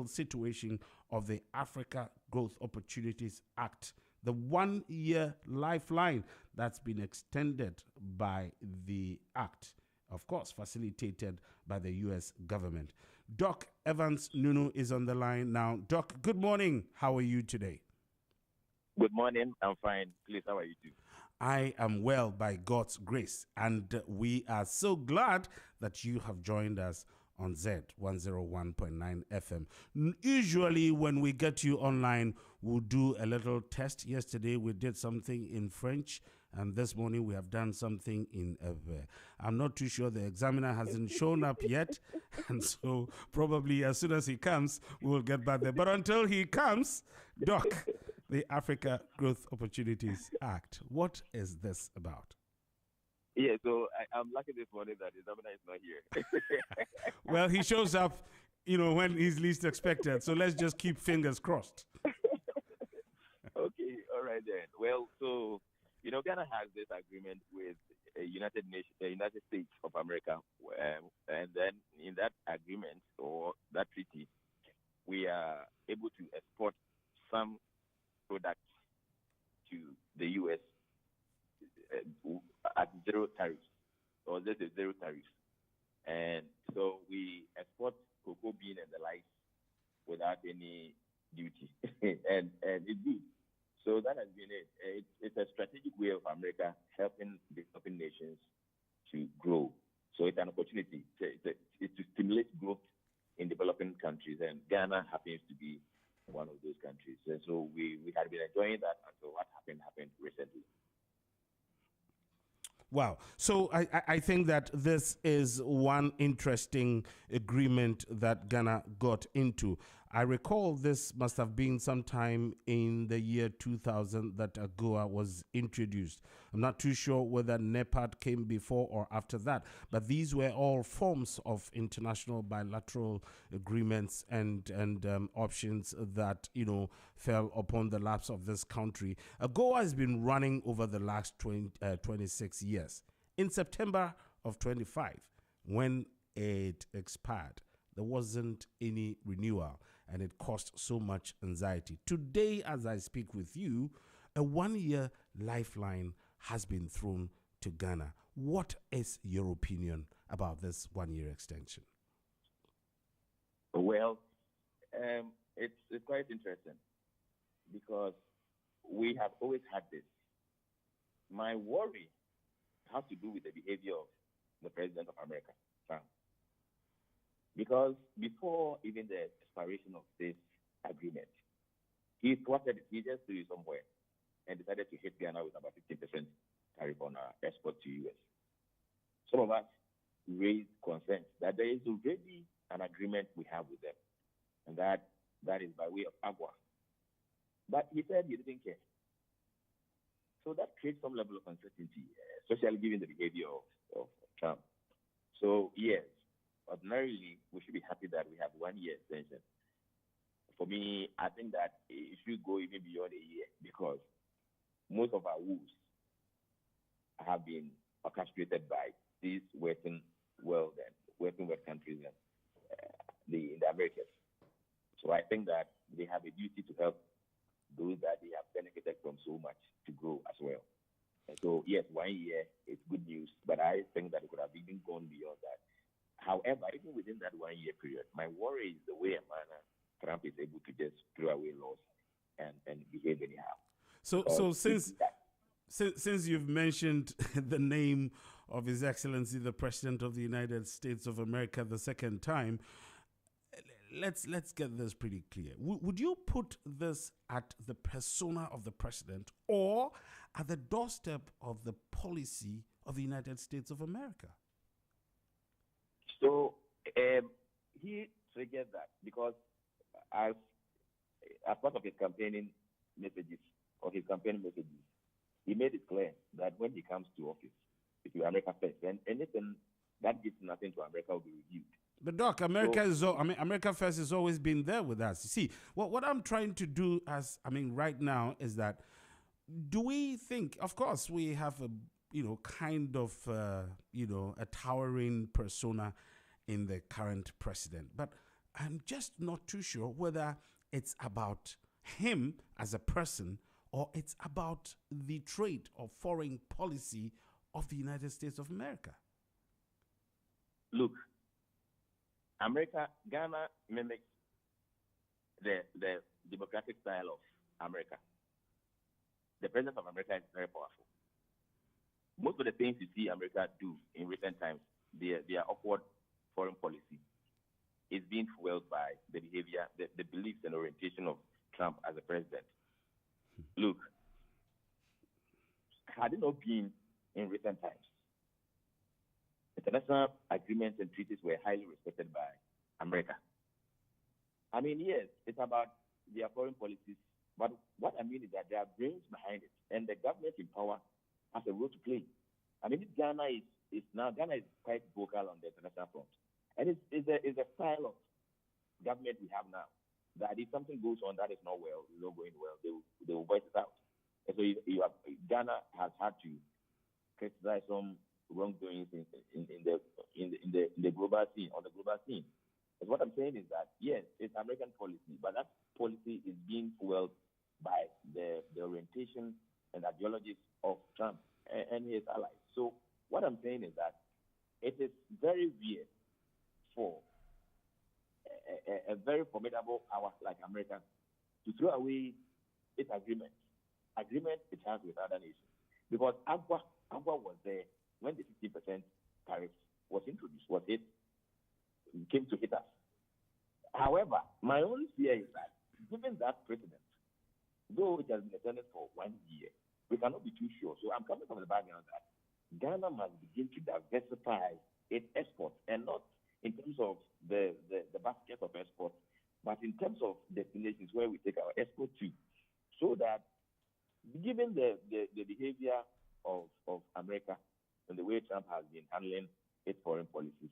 situation of the Africa Growth Opportunities Act, the 1 year lifeline that's been extended by the act, of course, facilitated by the U.S. government. Doc Evans Nunu is on the line now. Doc, good morning. How are you today? Good morning. I'm fine. Please, how are you too? I am well by God's grace, and we are so glad that you have joined us on Z 101.9 FM. Usually when we get you online, we'll do a little test. Yesterday we did something in French, and this morning we have done something in Ewe. I'm not too sure, the examiner hasn't shown up yet, and so probably as soon as he comes, we'll get back there. But until he comes, Doc, the Africa Growth Opportunities Act, what is this about? Yeah, so I'm lucky this morning that the examiner is not here. Well, he shows up, when he's least expected. So let's just keep fingers crossed. Okay, all right then. Well, so Ghana has this agreement with the United States of America, and then in that agreement or that treaty, we are able to export some products to the U.S. At zero tariffs, or this is zero tariffs. And so we export cocoa bean and the likes without any duty. and it's good. So that has been it. It's a strategic way of America helping developing nations to grow. So it's an opportunity to stimulate growth in developing countries, and Ghana happens to be one of those countries. And so we had been enjoying that until what happened recently. Wow. So I think that this is one interesting agreement that Ghana got into. I recall this must have been sometime in the year 2000 that AGOA was introduced. I'm not too sure whether NEPAD came before or after that, but these were all forms of international bilateral agreements and options that, fell upon the laps of this country. AGOA has been running over the last 26 years. In September of 25, when it expired, there wasn't any renewal, and it caused so much anxiety. Today, as I speak with you, a 1 year lifeline has been thrown to Ghana. What is your opinion about this 1 year extension? Well, it's quite interesting because we have always had this. My worry has to do with the behavior of the President of America, Trump. Because before even the expiration of this agreement, he thwarted it. He just threw it somewhere and decided to hit Ghana with about 50% tariff on our export to U.S. Some of us raised concerns that there is already an agreement we have with them, and that is by way of AGOA. But he said he didn't care. So that creates some level of uncertainty, especially given the behavior of Trump. So, yes, ordinarily, we should be happy that we have 1 year extension. For me, I think that it should go even beyond a year because most of our woes have been orchestrated by these Western world countries and in the Americas. So I think that they have a duty to help those that they have benefited from so much to grow as well. And so, yes, 1 year is good news, but I think that it could have even gone beyond that. However, even within that 1 year period, my worry is the way a man Trump is able to just throw away laws and behave anyhow. So since you've mentioned the name of His Excellency, the President of the United States of America, the second time, let's get this pretty clear. Would you put this at the persona of the president or at the doorstep of the policy of the United States of America? So he triggered that because as part of his campaigning messages, he made it clear that when he comes to office, it will be America first, and anything that gives nothing to America will be reviewed. But Doc, America First has always been there with us. You see, what I'm trying to do right now is that, do we think, of course, we have a a towering persona in the current president, but I'm just not too sure whether it's about him as a person or it's about the trade or foreign policy of the United States of America. Look, Ghana mimics the democratic style of America. The president of America is very powerful. Most of the things you see America do in recent times, their upward foreign policy, is being fueled by the behavior, the beliefs and orientation of Trump as a president. Look, had it not been in recent times, international agreements and treaties were highly respected by America. I mean, yes, it's about their foreign policies, but what I mean is that there are brains behind it, and the government in power has a role to play. I mean, Ghana is quite vocal on the international front, and it's a style of government we have now that if something goes on that is not going well, they will voice it out. And so Ghana has had to criticize some wrongdoings in the global scene, on the global scene. And what I'm saying is that yes, it's American policy, but that policy is being fueled by the orientation and ideologies of Trump and his allies. So what I'm saying is that it is very weird for a very formidable power like America to throw away its agreement it has with other nations. Because AGOA was there when the 50% tariff was introduced, came to hit us. However, my only fear is that given that precedent, though it has been extended for 1 year, we cannot be too sure. So I'm coming from the background that Ghana must begin to diversify its exports, and not in terms of the basket of exports, but in terms of destinations where we take our export to, so that given the behavior of America and the way Trump has been handling its foreign policies,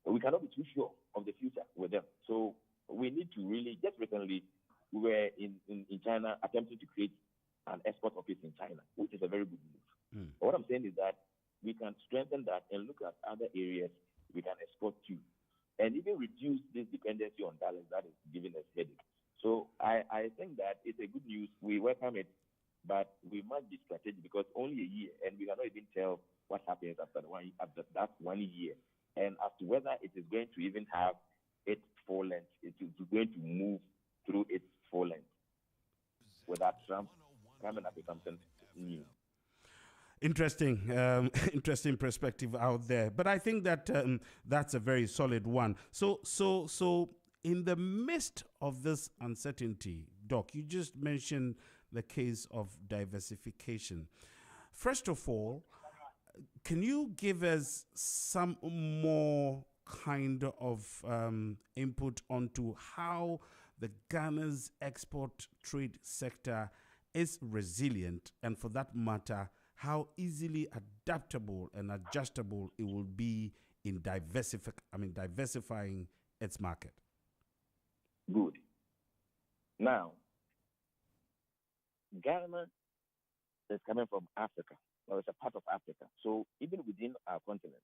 we cannot be too sure of the future with them. So we need to really, just recently, we were in China attempting to create an export office in China, which is a very good move. But what I'm saying is that we can strengthen that and look at other areas we can export to, and even reduce this dependency on dollars that is giving us headache. So I think that it's a good news. We welcome it, but we must be strategic because only a year, and we cannot even tell what happens after that 1 year, and as to whether it is going to even have its full length, it is going to move through its full length without Trump coming up with something new. Interesting, interesting perspective out there. But I think that that's a very solid one. So, in the midst of this uncertainty, Doc, you just mentioned the case of diversification. First of all, can you give us some more kind of input onto how the Ghana's export trade sector is resilient, and for that matter, how easily adaptable and adjustable it will be in diversifying its market? Good. Now, Ghana is coming from Africa, or it's a part of Africa. So even within our continent,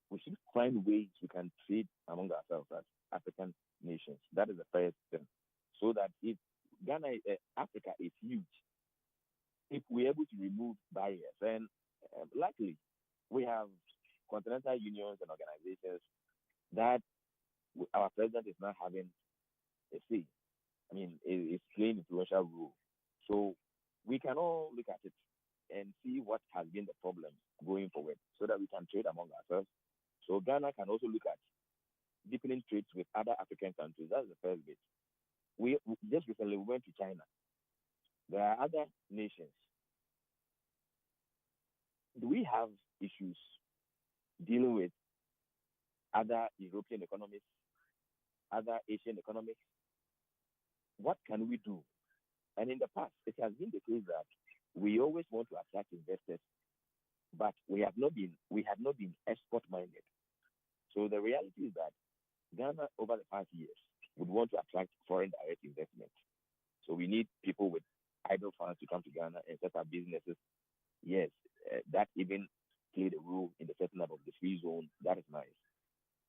we should find ways we can trade among ourselves as African nations. That is the first thing. So that if Africa is huge, if we're able to remove barriers, and luckily we have continental unions and organizations that our president is now having a say. I mean, it's playing influential role. So we can all look at it and see what has been the problem going forward so that we can trade among ourselves. So Ghana can also look at deepening trades with other African countries. That's the first bit. We just recently went to China. There are other nations. Do we have issues dealing with other European economies, other Asian economies? What can we do? And in the past, it has been the case that we always want to attract investors, but we had not been export minded. So the reality is that Ghana, over the past years, would want to attract foreign direct investment. So we need people with idle funds to come to Ghana and set up businesses. Yes, that even played a role in the setting up of the free zone. That is nice.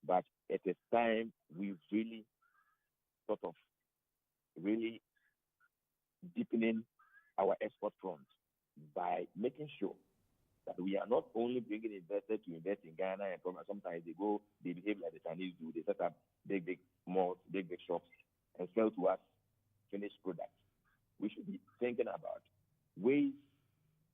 But it is time we really sort of really deepening our export front by making sure that we are not only bringing investors to invest in Ghana and sometimes they behave like the Chinese do. They set up big malls, big shops, and sell to us finished products. We should be thinking about ways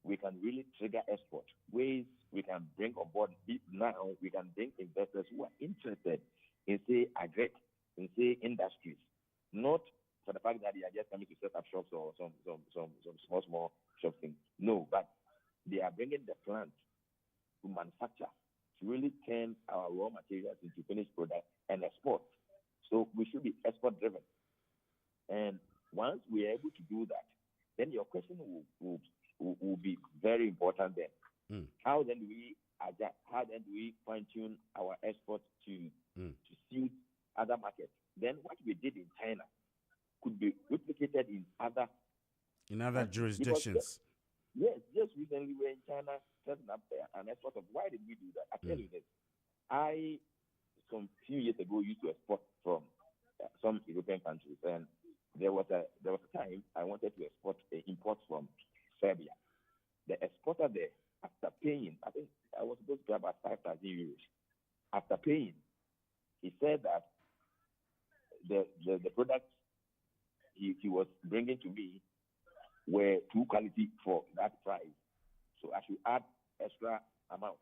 we can really trigger export, ways we can bring on board now, we can bring investors who are interested in, say, agri, in, say, industries, not for the fact that they are just coming to set up shops or some small shops things. No, but they are bringing the plant to manufacture, to really turn our raw materials into finished products and export. So we should be export driven. And once we are able to do that, then your question will be very important then. How then do we adjust? How then do we fine tune our export to suit other markets? Then what we did in China could be replicated in other jurisdictions. Yes, just recently we were in China setting up an export of. Why did we do that? I tell you this. Some few years ago, used to export from some European countries, and there was a time I wanted to import from Serbia. The exporter there, after paying, I think I was supposed to pay about 5,000 euros. After paying, he said that the products he was bringing to me were too quality for that price, so I should add extra amount.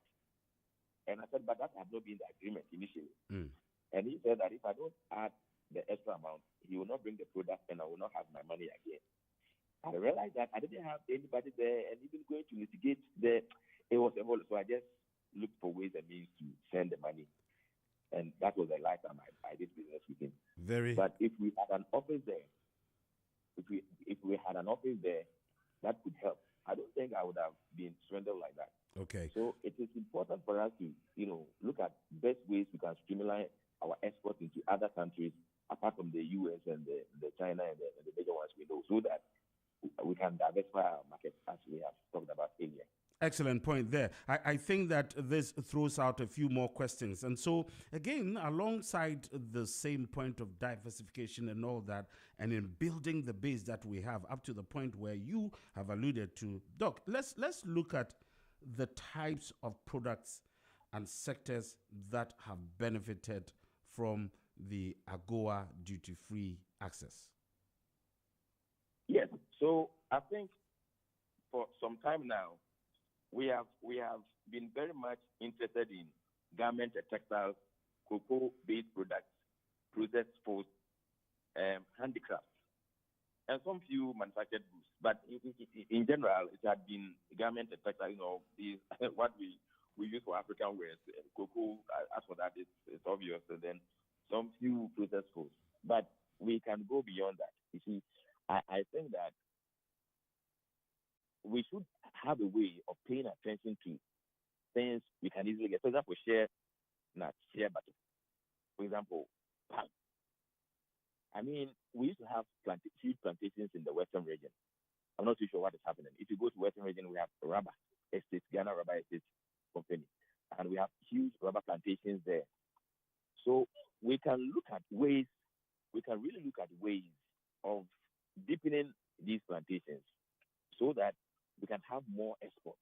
And I said, but that had not been the agreement initially. And he said that if I don't add the extra amount, he will not bring the product and I will not have my money again. I realized that I didn't have anybody there, and even going to litigate there, it was a whole. So I just looked for ways and means to send the money, and that was the last time I did business with him. But if we had an office there, if we had an office there, that could help. I don't think I would have been swindled like that. Okay. So it is important for us to, look at best ways we can streamline our export into other countries apart from the U.S. and the China and the major ones we know, so that we can diversify our market as we have talked about earlier. Excellent point there. I think that this throws out a few more questions. And so, again, alongside the same point of diversification and all that, and in building the base that we have up to the point where you have alluded to, Doc, let's look at the types of products and sectors that have benefited from the AGOA duty-free access. Yes. So I think for some time now, we have been very much interested in garment and textiles, cocoa-based products, processed foods, handicrafts, and some few manufactured goods. But in general, it had been garment and textiles. What we use for African wears, cocoa. As for that, it's obvious, and then some few processed foods. But we can go beyond that. You see, I think that we should have a way of paying attention to things we can easily get. For example, share butter. For example, palm. I mean, we used to have huge plantations in the Western region. I'm not too sure what is happening. If you go to Western region, we have rubber estates, Ghana Rubber Estates Company, and we have huge rubber plantations there. So we can really look at ways of deepening these plantations so that we can have more exports.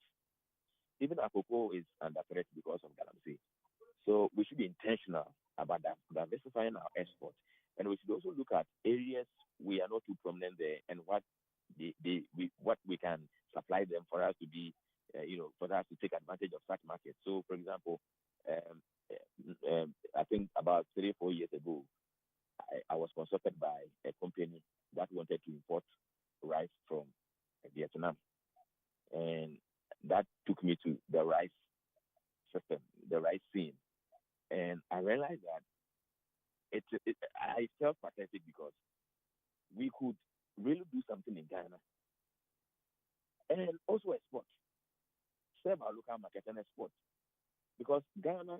Even our cocoa is under threat because of galamsey. So we should be intentional about that, diversifying our exports. And we should also look at areas we are not too prominent there and what we can supply them for us to be, for us to take advantage of such markets. So, for example, I think about 3 or 4 years ago, I was consulted by a company that wanted to import rice from Vietnam. And that took me to the rice system, the rice scene. And I realized that I felt pathetic because we could really do something in Ghana and also export, serve our local market and export. Because Ghana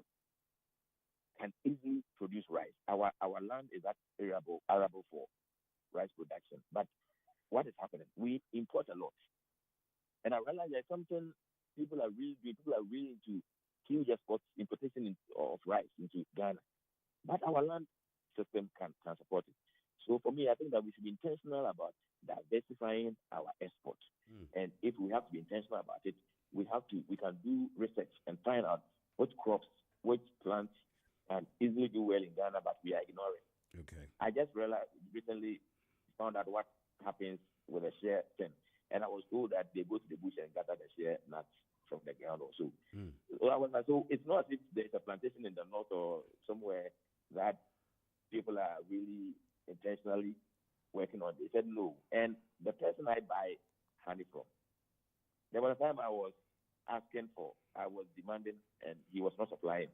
can easily produce rice. Our land is that arable for rice production. But what is happening? We import a lot. And I realize there's something people are really into huge exports, importation of rice into Ghana. But our land system can support it. So for me, I think that we should be intentional about diversifying our export. And if we have to be intentional about it, we can do research and find out which crops, which plants can easily do well in Ghana, but we are ignoring. Okay. I just recently found out what happens with the share thing. And I was told that they go to the bush and gather the share nuts from the ground or so. So I was like, so it's not as if there's a plantation in the north or somewhere that people are really intentionally working on. They said no. And the person I buy honey from, there was a time I was demanding, and he was not supplying.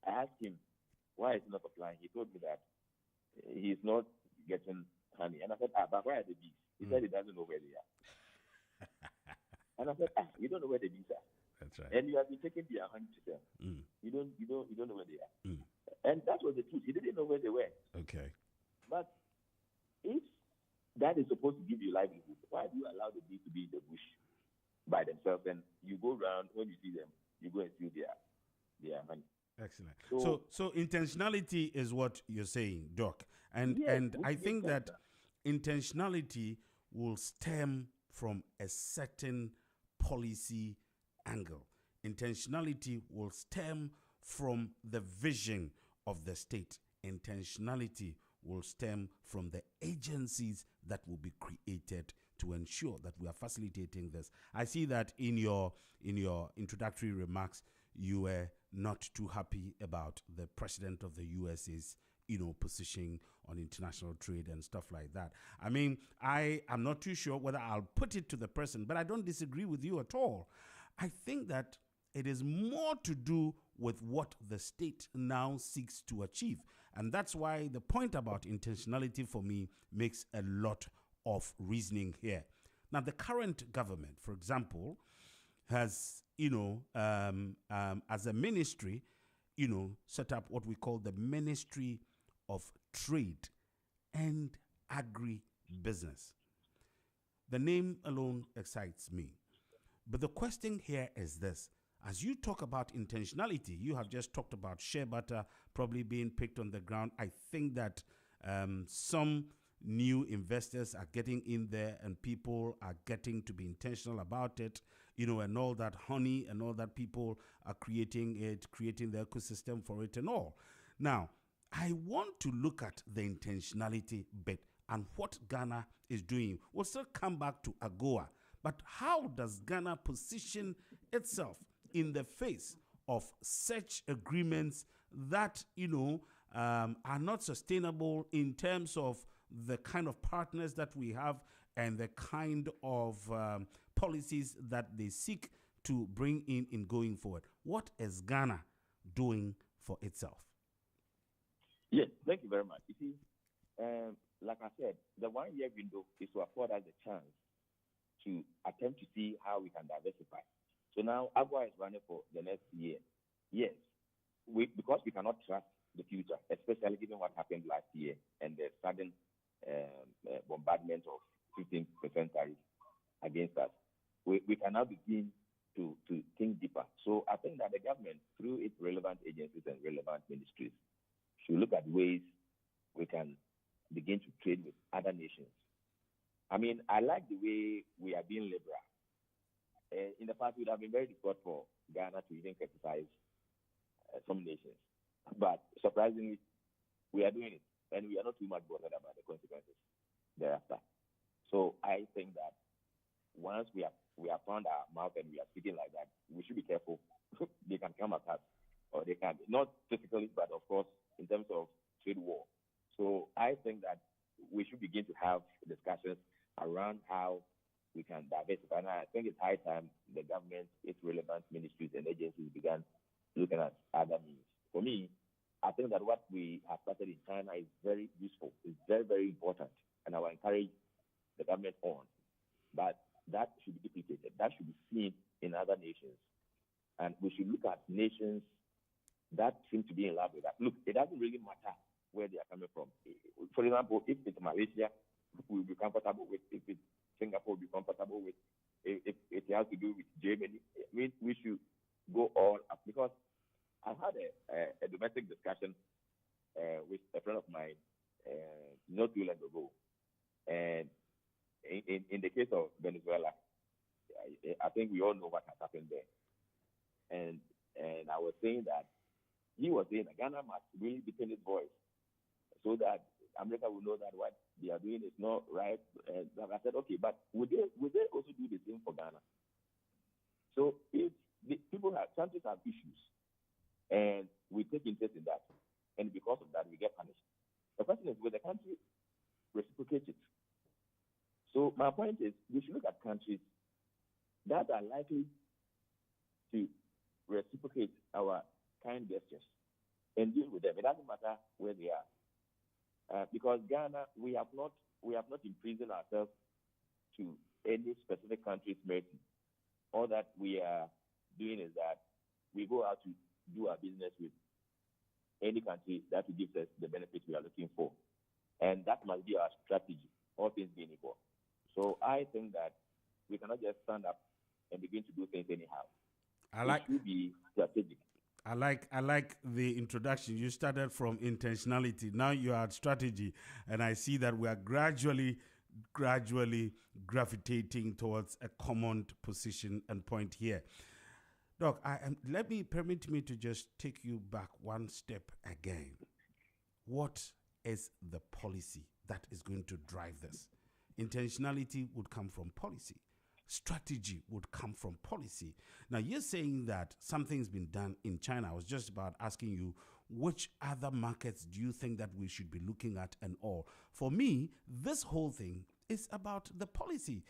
I asked him, why is he not supplying? He told me that he's not getting honey. And I said, but where are the bees? He said he doesn't know where they are. And I said, you don't know where the bees are. That's right. And you have been taking their honey to them. You don't know where they are. And that was the truth. He didn't know where they were. Okay. But if that is supposed to give you livelihood, why do you allow the bees to be in the bush by themselves? And you go around, when you see them, you go and steal their honey. Excellent. So intentionality is what you're saying, Doc. And yes, and I think that intentionality will stem from a certain policy angle. Intentionality will stem from the vision of the state. Intentionality will stem from the agencies that will be created to ensure that we are facilitating this. I see that in your introductory remarks, you were not too happy about the president of the USA's position on international trade and stuff like that. I mean, I am not too sure whether I'll put it to the person, but I don't disagree with you at all. I think that it is more to do with what the state now seeks to achieve. And that's why the point about intentionality for me makes a lot of reasoning here. Now, the current government, for example, has, as a ministry, set up what we call the Ministry of Trade and Agribusiness. The name alone excites me. But the question here is this. As you talk about intentionality, you have just talked about shea butter probably being picked on the ground. I think that some new investors are getting in there and people are getting to be intentional about it, and all that honey and all that people are creating the ecosystem for it and all. Now, I want to look at the intentionality bit and what Ghana is doing. We'll still come back to AGOA, but how does Ghana position itself in the face of such agreements that, are not sustainable in terms of the kind of partners that we have and the kind of policies that they seek to bring in going forward? What is Ghana doing for itself? Yes, thank you very much. You see, like I said, the 1 year window is to afford us the chance to attempt to see how we can diversify. So now AGOA is running for the next year. Yes, because we cannot trust the future, especially given what happened last year and the sudden bombardment of 15% tariff against us. We can now begin to think deeper. So I think that the government, through its relevant agencies and relevant ministries, should look at ways we can begin to trade with other nations. I mean, I like the way we are being liberal. In the past, it would have been very difficult for Ghana to even criticize some nations. But surprisingly, we are doing it, and we are not too much bothered about the consequences thereafter. So I think that once we have found our mouth and we are speaking like that, we should be careful. They can come at us, or they can, not physically, but of course, in terms of trade war. So I think that we should begin to have discussions around how we can diversify. And I think it's high time the government, its relevant ministries and agencies began looking at other means. For me, I think that what we have started in China is very useful. It's very, very important. And I will encourage the government on. But that should be duplicated. That should be seen in other nations. And we should look at nations that seem to be in love with that. Look, it doesn't really matter where they are coming from. For example, if it's Malaysia, we'll be comfortable with. If it's Singapore, we'll be comfortable with. If it has to do with Germany, I mean, we should go all up because I had a domestic discussion with a friend of mine not too long ago, and in the case of Venezuela, I think we all know what has happened there, and I was saying that he was saying that Ghana must really deepen its voice so that America will know that what they are doing is not right. And I said, okay, but would they also do the same for Ghana? So if the countries have issues, and we take interest in that, and because of that we get punished. The question is, will the country reciprocate it? So my point is, we should look at countries that are likely to reciprocate our kind gestures and deal with them. It doesn't matter where they are, because Ghana, we have not imprisoned ourselves to any specific country's mercy. All that we are doing is that we go out to do our business with any country that gives us the benefits we are looking for, and that must be our strategy, all things being equal. So I think that we cannot just stand up and begin to do things anyhow. It should be strategic. I like the introduction. You started from intentionality. Now you are at strategy, and I see that we are gradually gravitating towards a common position and point here. Doc, permit me to just take you back one step again. What is the policy that is going to drive this? Intentionality would come from policy. Strategy would come from policy. Now, you're saying that something's been done in China. I was just about asking you, which other markets do you think that we should be looking at and all? For me, this whole thing is about the policy.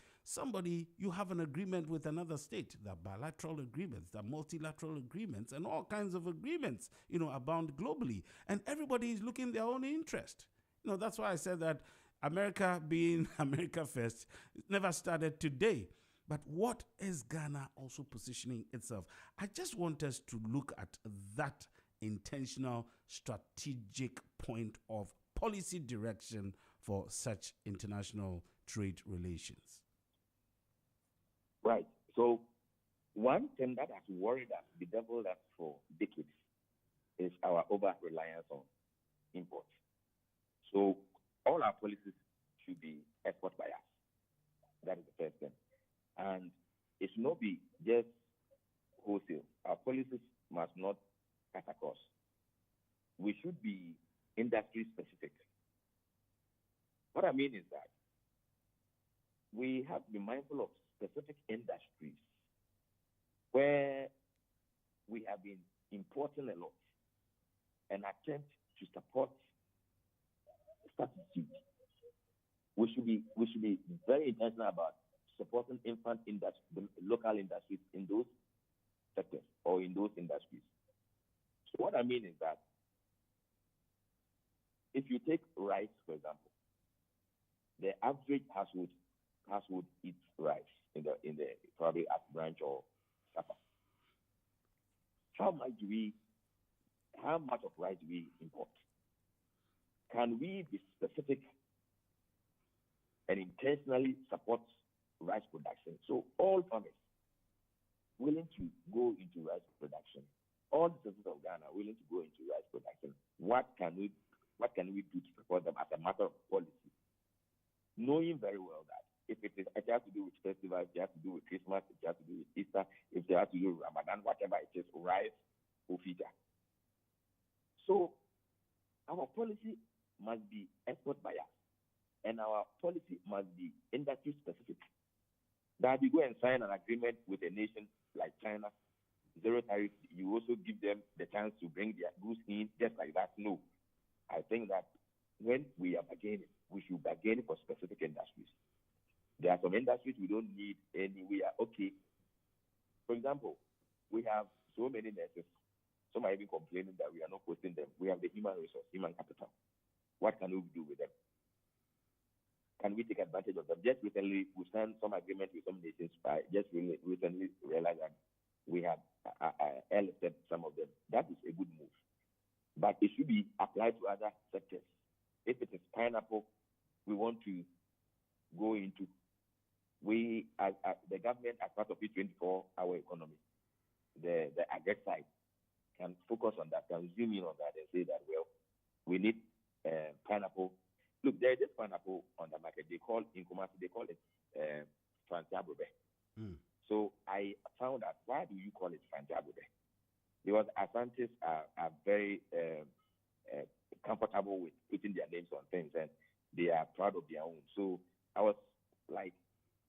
You have an agreement with another state. There are bilateral agreements, there are multilateral agreements, and all kinds of agreements, abound globally. And everybody is looking their own interest. That's why I said that America being America first never started today. But what is Ghana also positioning itself? I just want us to look at that intentional, strategic point of policy direction for such international trade relations. Right. So one thing that has worried us, bedeviled us for decades, is our over-reliance on imports. So all our policies should be export bias. That is the first thing. And it should not be just wholesale. Our policies must not cut across. We should be industry specific. What I mean is that we have to be mindful of specific industries where we have been importing a lot and attempt to support substitute. We should be very intentional about supporting infant industry, the local industries in those sectors or in those industries. So what I mean is that if you take rice, for example, the average household eats rice in the probably at brunch or supper. How much of rice do we import? Can we be specific and intentionally support rice production? So all farmers willing to go into rice production, all the citizens of Ghana willing to go into rice production. What can we do to support them as a matter of policy? Knowing very well that if it has to do with festivals, it has to do with Christmas, it has to do with Easter, if it has to do with Ramadan, whatever it is, rice will feature. So our policy must be export bias, and our policy must be industry specific. That you go and sign an agreement with a nation like China, zero tariff, you also give them the chance to bring their goods in just like that. No. I think that when we are bargaining, we should bargain for specific industries. There are some industries we don't need any. We are okay. For example, we have so many nurses. Some are even complaining that we are not posting them. We have the human resource, human capital. What can we do with them? Can we take advantage of them? Just recently, we signed some agreement with some nations. I just recently realized that we have airlifted some of them. That is a good move. But it should be applied to other sectors. If it is pineapple, we want to go into. We, as the government, as part of it, 24-hour economy. the agri side can focus on that, can zoom in on that and say that, well, we need pineapple. Look, there is this pineapple on the market. They call in Kumasi, they call it Fantabobe. So I found out, why do you call it Fantabobe? Because Asantis are very comfortable with putting their names on things, and they are proud of their own. So I was like,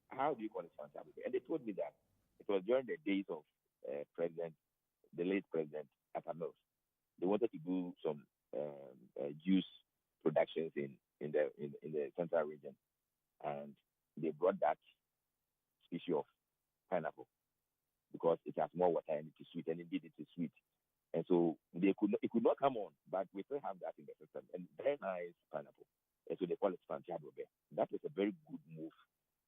how do you call it Fantabobe? And they told me that it was during the days of the late President Atamils. They wanted to do some juice productions in the central region, and they brought that species of pineapple because it has more water and it is sweet, and indeed it is sweet. And so it could not come on, but we still have that in the system, and very nice pineapple. And so they call it Fantabobe. That was a very good move,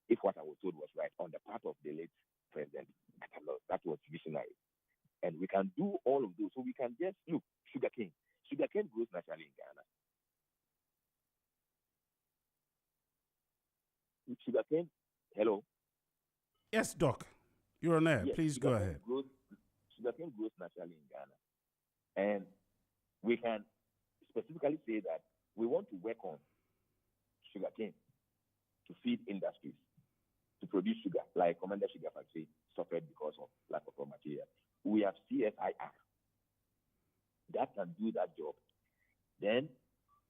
if what I was told was right, on the part of the late President Atamils. That was visionary. And we can do all of those. So we can just look, sugarcane. Sugarcane grows naturally in Ghana. Sugarcane, hello? Yes, Doc. You're on air. Yes, please go ahead. Sugarcane grows naturally in Ghana. And we can specifically say that we want to work on sugarcane to feed industries, to produce sugar, like Commander Sugar Factory suffered because of lack of raw material. We have CSIR that can do that job. Then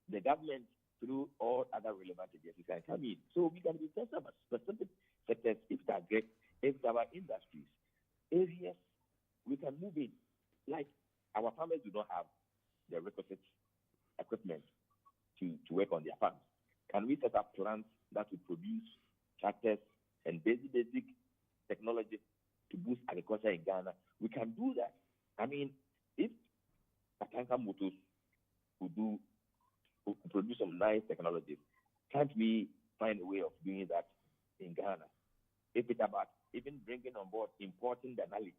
the government, through all other relevant agencies, can come in. So we can discuss about specific sectors, if it's agri, if it's our industries, areas we can move in. Like our farmers do not have the requisite equipment to work on their farms. Can we set up plants that will produce tractors and basic technology to boost agriculture in Ghana? We can do that. I mean, if Tatanka Motors could produce some nice technologies, can't we find a way of doing that in Ghana? If it's about even bringing on board, importing the knowledge,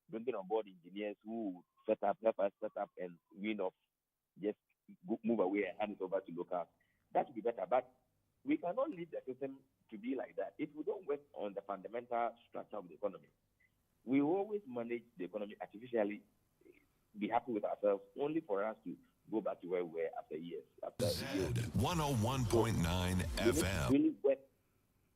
bringing on board engineers who help us set up and just move away and hand it over to locals, that would be better. But we cannot leave the system to be like that. If we don't work on the fundamental structure of the economy, we always manage the economy artificially, be happy with ourselves, only for us to go back to where we were after years. After years. 101.9 FM. We really work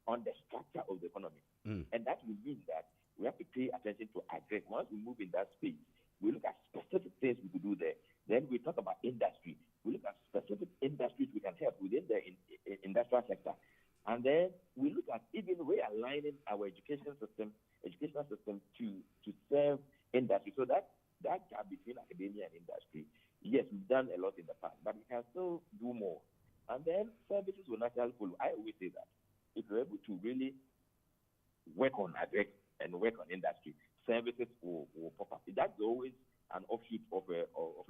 on the structure of the economy. And that will mean that we have to pay attention to agri. Once we move in that space, we look at specific things we could do there. Then we talk about industry. We look at specific industries we can help within the industrial sector. And then we look at even realigning our educational system to serve industry. So that gap between academia and industry, yes, we've done a lot in the past, but we can still do more. And then services will naturally follow. I always say that if we're able to really work on agri and work on industry, services will pop up. That's always an offshoot of a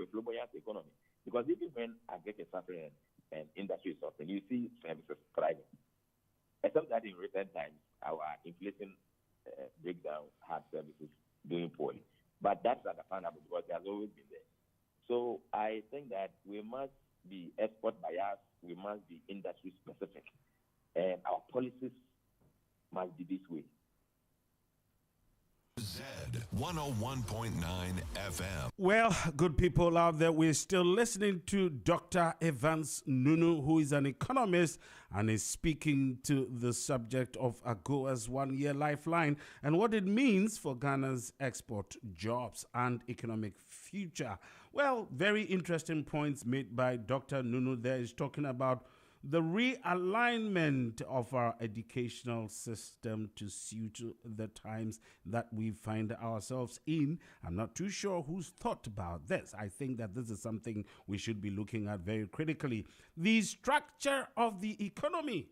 flamboyant economy. Because even when agri is suffering and industry is suffering, you see services thriving. Except that in recent times, our inflation breakdown had services doing poorly. But that's understandable because it has always been there. So I think that we must be export biased, we must be industry specific, and our policies must be this way. Z 101.9 FM. Well, good people out there, we're still listening to Dr. Evans Nunu, who is an economist and is speaking to the subject of AGOA's one-year lifeline and what it means for Ghana's export jobs and economic future. Well, very interesting points made by Dr. Nunu there. Is talking about the realignment of our educational system to suit the times that we find ourselves in. I'm not too sure who's thought about this. I think that this is something we should be looking at very critically. The structure of the economy.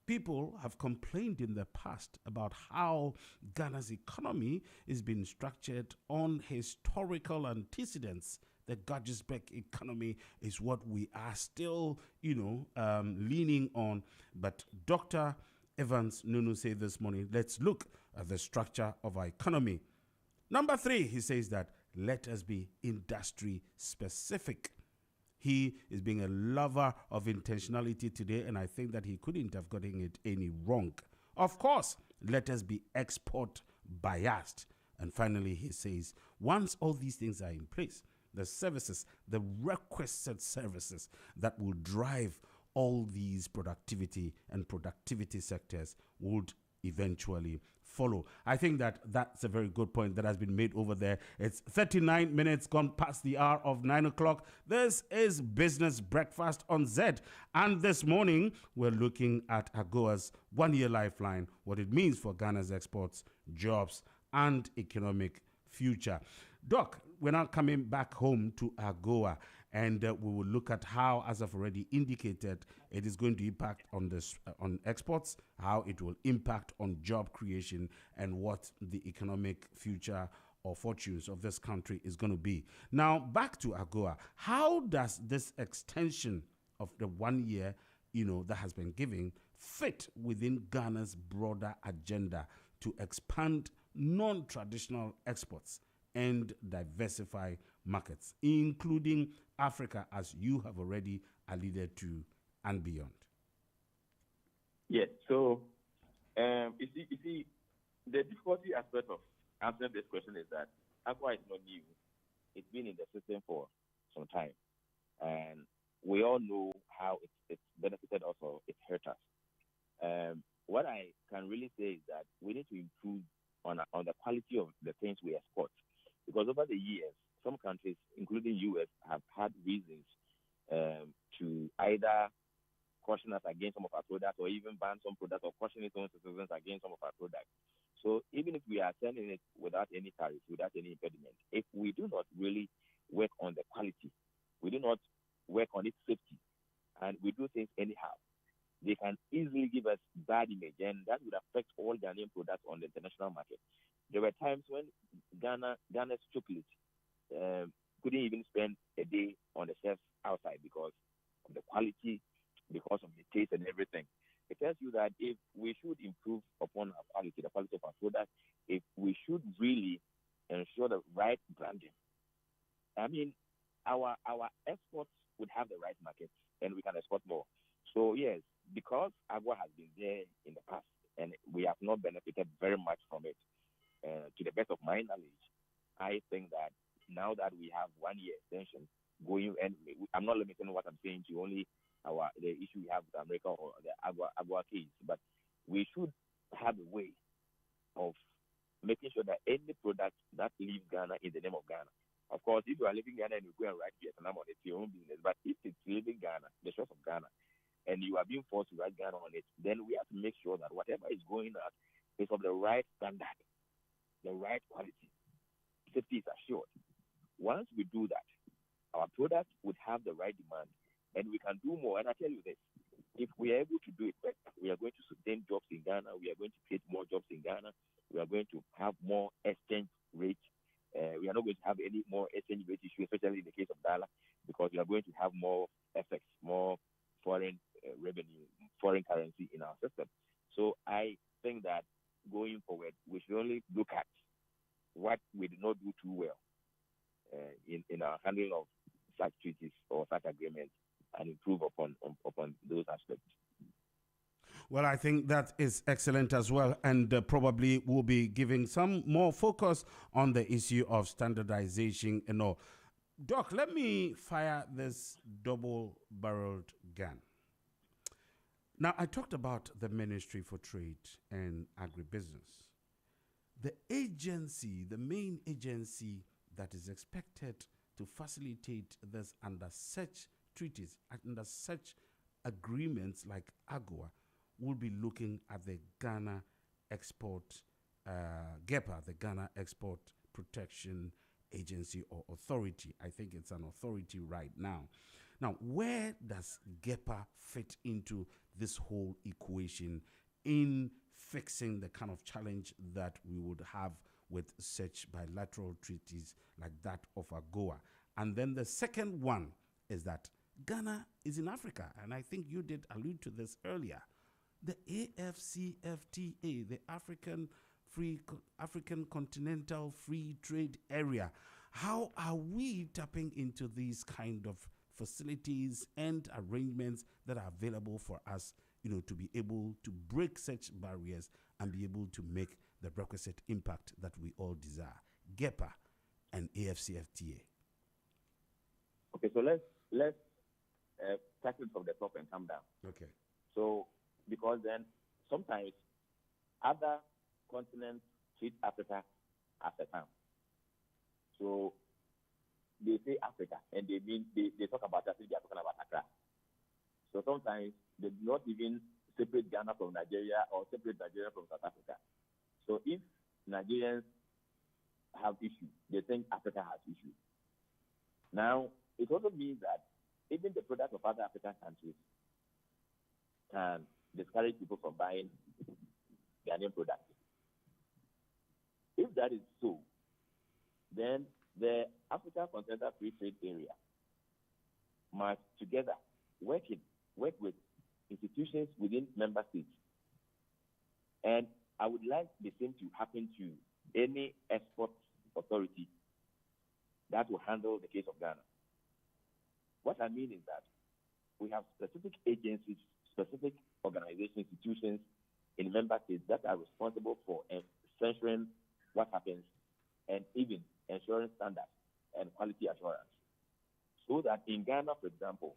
People have complained in the past about how Ghana's economy is being structured on historical antecedents. The Gajisbeck economy is what we are still, leaning on. But Dr. Evans Nunu said this morning, let's look at the structure of our economy. Number 3, he says that let us be industry specific. He is being a lover of intentionality today, and I think that he couldn't have gotten it any wrong. Of course, let us be export biased. And finally, he says, once all these things are in place, the services, the requisite services that will drive all these productivity and productivity sectors would eventually follow. I think that that's a very good point that has been made over there. It's 39 minutes gone past the hour of 9 o'clock. This is Business Breakfast on Z. And this morning, we're looking at AGOA's one-year lifeline, what it means for Ghana's exports, jobs, and economic future. Doc, we're now coming back home to AGOA, and we will look at how, as I've already indicated, it is going to impact on this on exports, how it will impact on job creation, and what the economic future or fortunes of this country is going to be. Now, back to AGOA. How does this extension of the 1 year, that has been given fit within Ghana's broader agenda to expand non-traditional exports and diversify markets, including Africa, as you have already alluded to, and beyond? Yes. So, you see, the difficulty aspect of answering this question is that AGOA is not new. It's been in the system for some time, and we all know how it's benefited us or it hurt us. What I can really say is that we need to improve on the quality of the things we export. Because over the years, some countries, including U.S., have had reasons to either caution us against some of our products or even ban some products or caution its own citizens against some of our products. So even if we are sending it without any tariffs, without any impediment, if we do not really work on the quality, we do not work on its safety, and we do things anyhow, they can easily give us bad image, and that would affect all Ghanaian products on the international market. There were times when Ghana's chocolate couldn't even spend a day on the shelves outside because of the quality, because of the taste and everything. It tells you that if we should improve upon our quality, the quality of our product, if we should really ensure the right branding, I mean, our exports would have the right market and we can export more. So yes, because AGOA has been there in the past and we have not benefited very much from it, to the best of my knowledge, I think that now that we have 1 year extension going, and I'm not limiting what I'm saying to only the issue we have with America or the AGOA case, but we should have a way of making sure that any product that leaves Ghana in the name of Ghana. Of course, if you are leaving Ghana and you go and write Vietnam on it, it's your own business. But if it's leaving Ghana, the shores of Ghana, and you are being forced to write Ghana on it, then we have to make sure that whatever is going out is of the right standard, the right quality. Safety is assured. Once we do that, our product would have the right demand, and we can do more. And I tell you this, if we are able to do it better, we are going to sustain jobs in Ghana, we are going to create more jobs in Ghana, we are going to have more exchange rates. We are not going to have any more exchange rate issues, especially in the case of dollar, because we are going to have more effects, more foreign revenue, foreign currency in our system. So I think that going forward, we should only look at what we did not do too well in our handling of such treaties or such agreements and improve upon those aspects. Well, I think that is excellent as well, and probably we'll be giving some more focus on the issue of standardization and all. Doc, let me fire this double-barreled gun. Now, I talked about the Ministry for Trade and Agribusiness. The agency, the main agency that is expected to facilitate this under such treaties, under such agreements like AGOA, will be looking at the Ghana Export, GEPA, the Ghana Export Protection Agency or Authority. I think it's an authority right now. Now, where does GEPA fit into this whole equation in fixing the kind of challenge that we would have with such bilateral treaties like that of AGOA? And then the second one is that Ghana is in Africa, and I think you did allude to this earlier. The AFCFTA, the African Continental Free Trade Area. How are we tapping into these kind of facilities and arrangements that are available for us, to be able to break such barriers and be able to make the requisite impact that we all desire. GEPA and AFCFTA. Okay, so let's tackle it from the top and come down. Okay. So, because then sometimes other continents treat Africa as a town. So they say Africa, and they talk about that, they are talking about Accra. So sometimes they do not even separate Ghana from Nigeria or separate Nigeria from South Africa. So if Nigerians have issues, they think Africa has issues. Now, it also means that even the products of other African countries can discourage people from buying Ghanaian products. If that is so, then the African Continental Free Trade Area must together work with institutions within member states. And I would like the same to happen to any export authority that will handle the case of Ghana. What I mean is that we have specific agencies, specific organizations, institutions in member states that are responsible for censoring what happens and even ensuring standards and quality assurance. So that in Ghana, for example,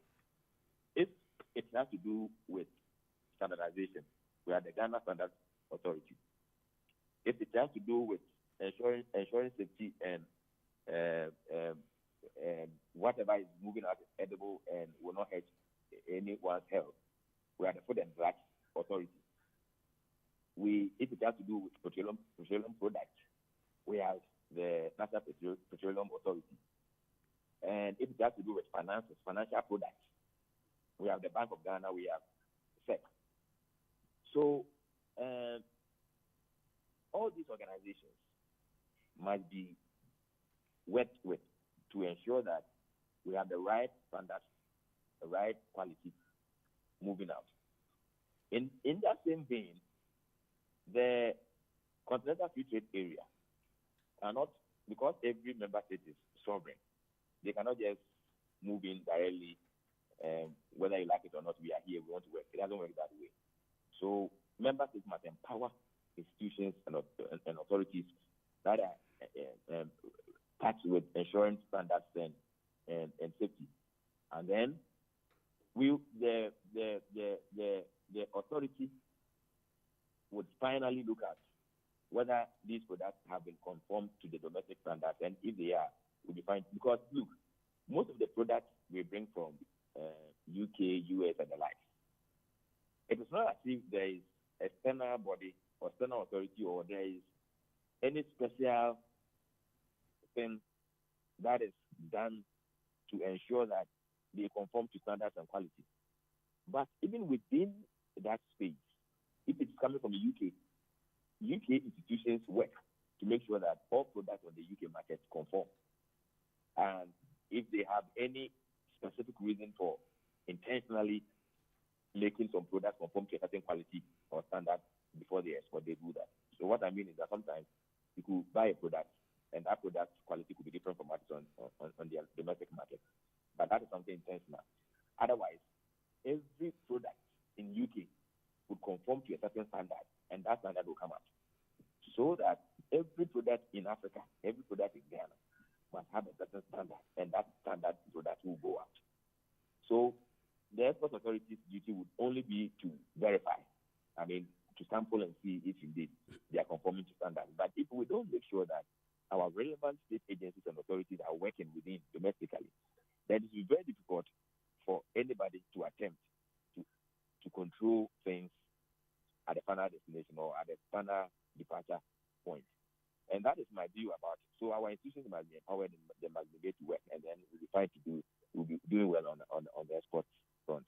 if it has to do with standardization, we are the Ghana Standards Authority. If it has to do with ensuring safety and whatever is moving out is edible and will not hurt anyone's health, we are the Food and Drugs Authority. If it has to do with petroleum products, we have the National Petroleum Authority. And if it has to do with financial products, we have the Bank of Ghana, we have SEC. So all these organizations must be worked with to ensure that we have the right standards, the right quality moving out. In that same vein, the Continental Free Trade Area cannot, because every member state is sovereign, they cannot just move in directly, whether you like it or not, we are here, we want to work. It doesn't work that way. So member states must empower institutions and authorities that are tasked with ensuring standards and safety. And then the authority would finally look at whether these products have been conformed to the domestic standards, and if they are, we'll be fine. Because look, most of the products we bring from UK, US, and the like, it is not as if there is a external body or external authority or there is any special thing that is done to ensure that they conform to standards and quality. But even within that space, if it's coming from the UK institutions work to make sure that all products on the UK market conform. And if they have any specific reason for intentionally making some products conform to a certain quality or standard before they export, they do that. So what I mean is that sometimes you could buy a product and that product's quality could be different from what is on the domestic market. But that is something intentional. Otherwise, every product in UK would conform to a certain standard, and that standard will come out. So that every product in Africa, every product in Ghana must have a certain standard, and that standard product will go out. So the export authority's duty would only be to verify, to sample and see if indeed they are conforming to standards. But if we don't make sure that our relevant state agencies and authorities are working within domestically, then it is very difficult for anybody to attempt to control things at the final destination or at the final departure point. And that is my view about it. So our institutions must be empowered and they must be made to work, and then we'll be doing well on the export front.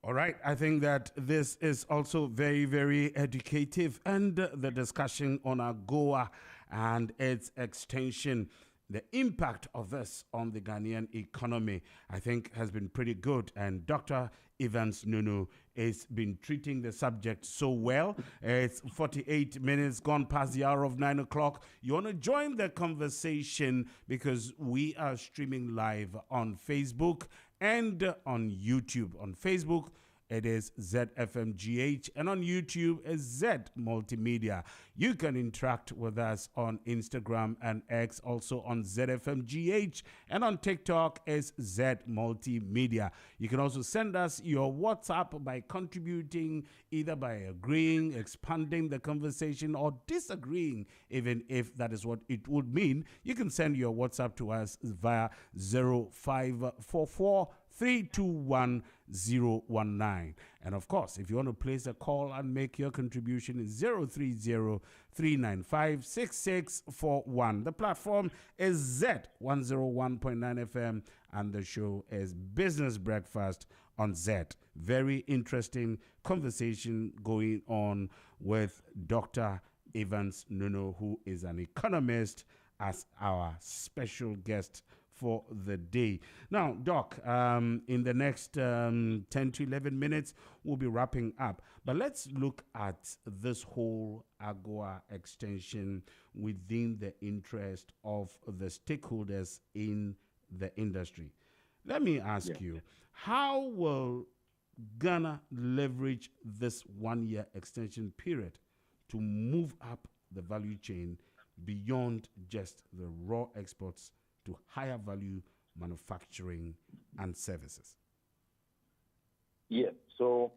All right. I think that this is also very, very educative, and the discussion on AGOA and its extension, the impact of this on the Ghanaian economy, I think has been pretty good. And Dr. Evans Nunu has been treating the subject so well. It's 48 minutes gone past the hour of 9 o'clock. You want to join the conversation because we are streaming live on Facebook and on YouTube. On Facebook, it is ZFMGH, and on YouTube is Z Multimedia. You can interact with us on Instagram and X, also on ZFMGH, and on TikTok is Z Multimedia. You can also send us your WhatsApp by contributing, either by agreeing, expanding the conversation, or disagreeing, even if that is what it would mean. You can send your WhatsApp to us via 0544 321 And of course, if you want to place a call and make your contribution, is 030-395-6641. The platform is Z 101.9 FM, and the show is Business Breakfast on Z. Very interesting conversation going on with Dr. Evans Nuno, who is an economist, as our special guest for the day. Now, Doc, in the next 10 to 11 minutes, we'll be wrapping up. But let's look at this whole AGOA extension within the interest of the stakeholders in the industry. Let me ask you, how will Ghana leverage this one-year extension period to move up the value chain beyond just the raw exports to higher value manufacturing and services? Yes, so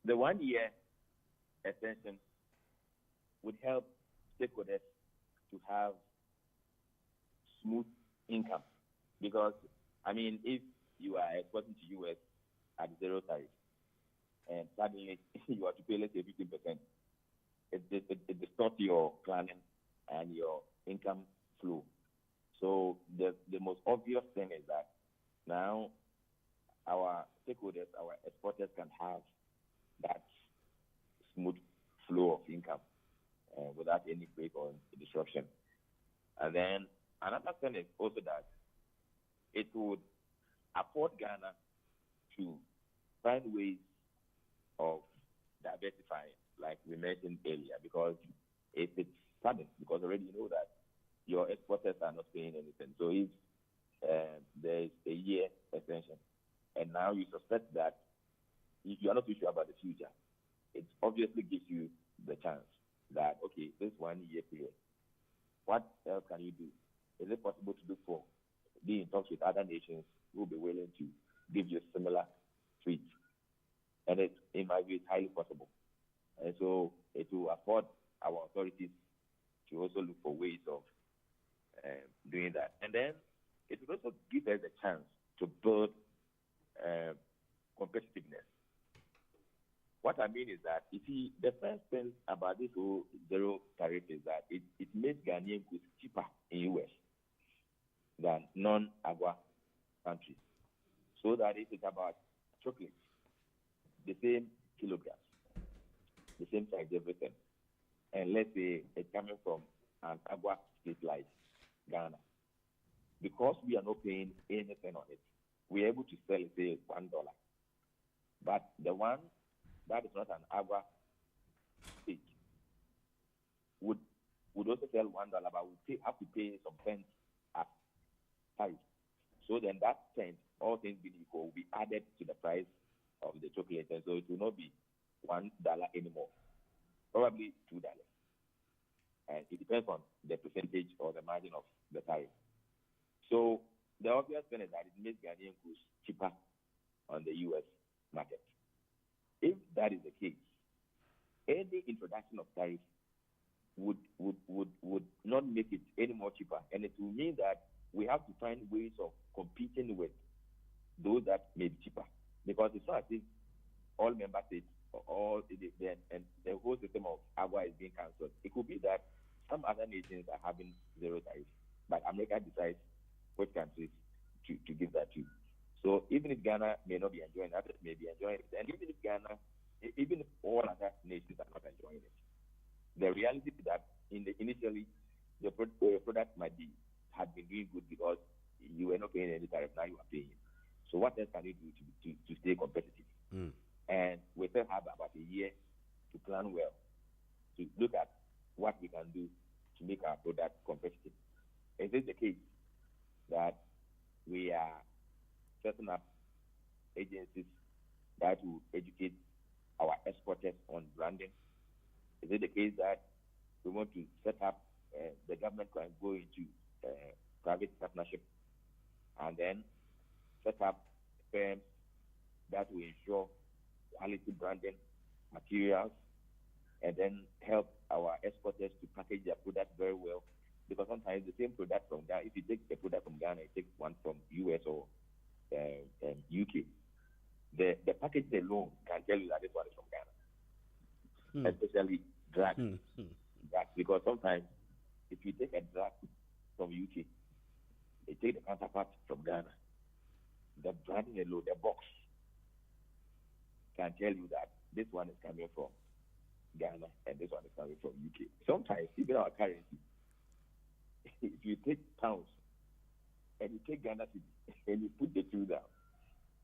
the 1 year extension would help stakeholders to have smooth income. Because, I mean, if you are exporting to US at zero tariff, and suddenly you have to pay, let's say, 15%, it distorts your planning and your income flow. So the most obvious thing is that now our stakeholders, our exporters can have that smooth flow of income without any break or disruption. And then another thing is also that it would afford Ghana to find ways of diversifying, like we mentioned earlier, because if it's sudden, because already you know that your exporters are not paying anything. So if there is a year extension, and now you suspect that if you are not too sure about the future, it obviously gives you the chance that, okay, this 1 year period, what else can you do? Is it possible to do for be in touch with other nations who will be willing to give you similar treats? And it, in my view, is highly possible. And so it will afford our authorities to also look for ways of doing that. And then it will also give us a chance to build competitiveness. What I mean is that, you see, the first thing about this whole zero tariff is that it makes Ghanaian goods cheaper in US than non-AGOA countries. So that if it's about chocolate, the same kilograms, the same size, everything. And let's say it's coming from an AGOA state like Ghana. Because we are not paying anything on it, we're able to sell it, say, $1. But the one that is not an AGOA state would also sell $1, but would have to pay some cents as tariff. So then that cent, all things being equal, will be added to the price of the chocolate, and so it will not be $1 anymore, probably $2. And it depends on the percentage or the margin of the tariff. So the obvious thing is that it makes Ghanaian goods cheaper on the U.S. market. If that is the case, any introduction of tariff would not make it any more cheaper, and it will mean that we have to find ways of competing with those that may be cheaper, because it's not as if all member states and the whole system of AGOA is being cancelled. It could be that some other nations are having zero tariff, but America decides which countries to give that to. So even if Ghana may not be enjoying it, others may be enjoying it, and even if all other nations are not enjoying it, the reality is that initially the product had been doing good because you were not paying any tariff, now you are paying. So what else can you do to stay competitive? And we still have about a year to plan well, to look at what we can do to make our product competitive. Is it the case that we are setting up agencies that will educate our exporters on branding? Is it the case that we want to set up, the government can go into private partnership and then set up firms that will ensure quality branding materials and then help our exporters to package their product very well? Because sometimes the same product from Ghana, if you take a product from Ghana, you take one from US or UK, the package alone can tell you that this one is from Ghana, especially drugs. Drugs, because sometimes if you take a drug from UK, they take the counterpart from Ghana. The branding alone, the box, can tell you that this one is coming from Ghana and this one is coming from UK. Sometimes, even our currency, if you take pounds and you take Ghana city and you put the two down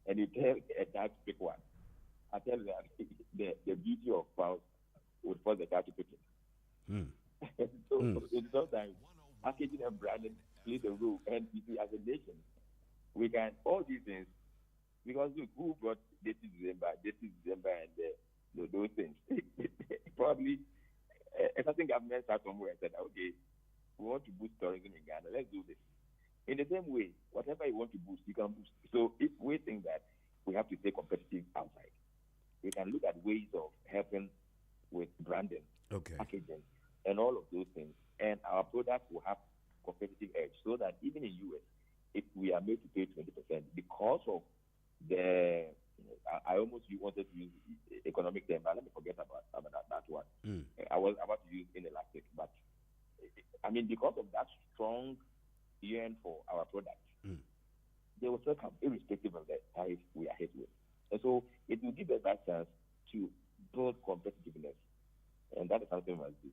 and you tell a guy to pick one, I tell you that the beauty of pounds would force the guy to pick it. So sometimes packaging and branding plays a role. And you see, as a nation, we can all these things, because look, who brought this is December, and those things? Probably a certain government sat somewhere and said, okay, we want to boost tourism in Ghana, let's do this. In the same way, whatever you want to boost, you can boost. So if we think that we have to stay competitive outside, we can look at ways of helping with branding, packaging, and all of those things. And our products will have competitive edge, so that even in US, if we are made to pay 20% because of the, I almost wanted to use economic term, but let me forget about that one. I was about to use inelastic, but I mean, because of that strong yearn for our products, they will still come, irrespective of the tariff we are hit with. And so it will give us that chance to build competitiveness, and that is something we must do.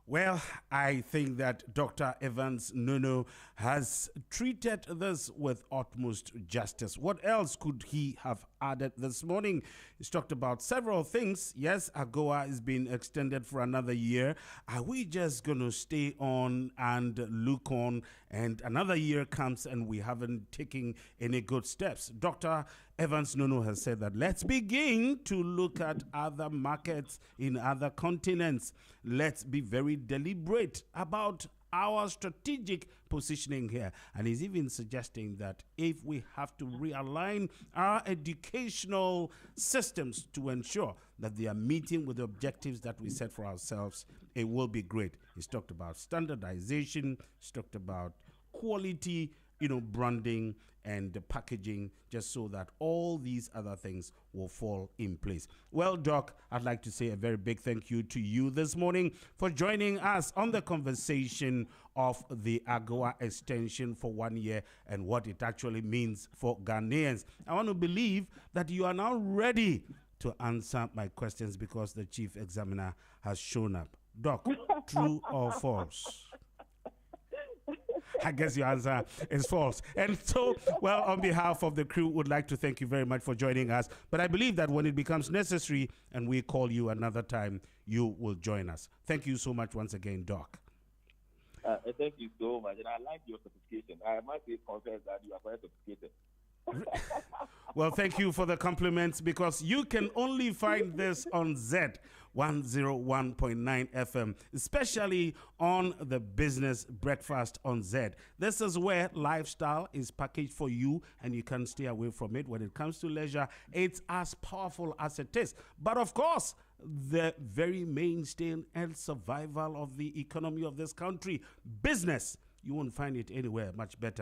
Well, I think that Dr. Evans Nono has treated this with utmost justice. What else could he have added this morning? He's talked about several things. Yes, AGOA is being extended for another year. Are we just going to stay on and look on, and another year comes and we haven't taken any good steps? Dr. Evans Nono has said that let's begin to look at other markets in other continents. Let's be very deliberate about our strategic positioning here. And he's even suggesting that if we have to realign our educational systems to ensure that they are meeting with the objectives that we set for ourselves, it will be great. He's talked about standardization, he's talked about quality, branding and the packaging, just so that all these other things will fall in place. Well, Doc, I'd like to say a very big thank you to you this morning for joining us on the conversation of the AGOA extension for 1 year and what it actually means for Ghanaians. I want to believe that you are now ready to answer my questions because the chief examiner has shown up. Doc, true or false? I guess your answer is false. And so, well, on behalf of the crew, would like to thank you very much for joining us. But I believe that when it becomes necessary and we call you another time, you will join us. Thank you so much once again, Doc. Thank you so much. And I like your sophistication. I must confess that you are quite sophisticated. Well, thank you for the compliments, because you can only find this on Z 101.9 FM, especially on the Business Breakfast on Z. This is where lifestyle is packaged for you and you can stay away from it. When it comes to leisure, it's as powerful as it is. But of course, the very mainstay and survival of the economy of this country, business, you won't find it anywhere much better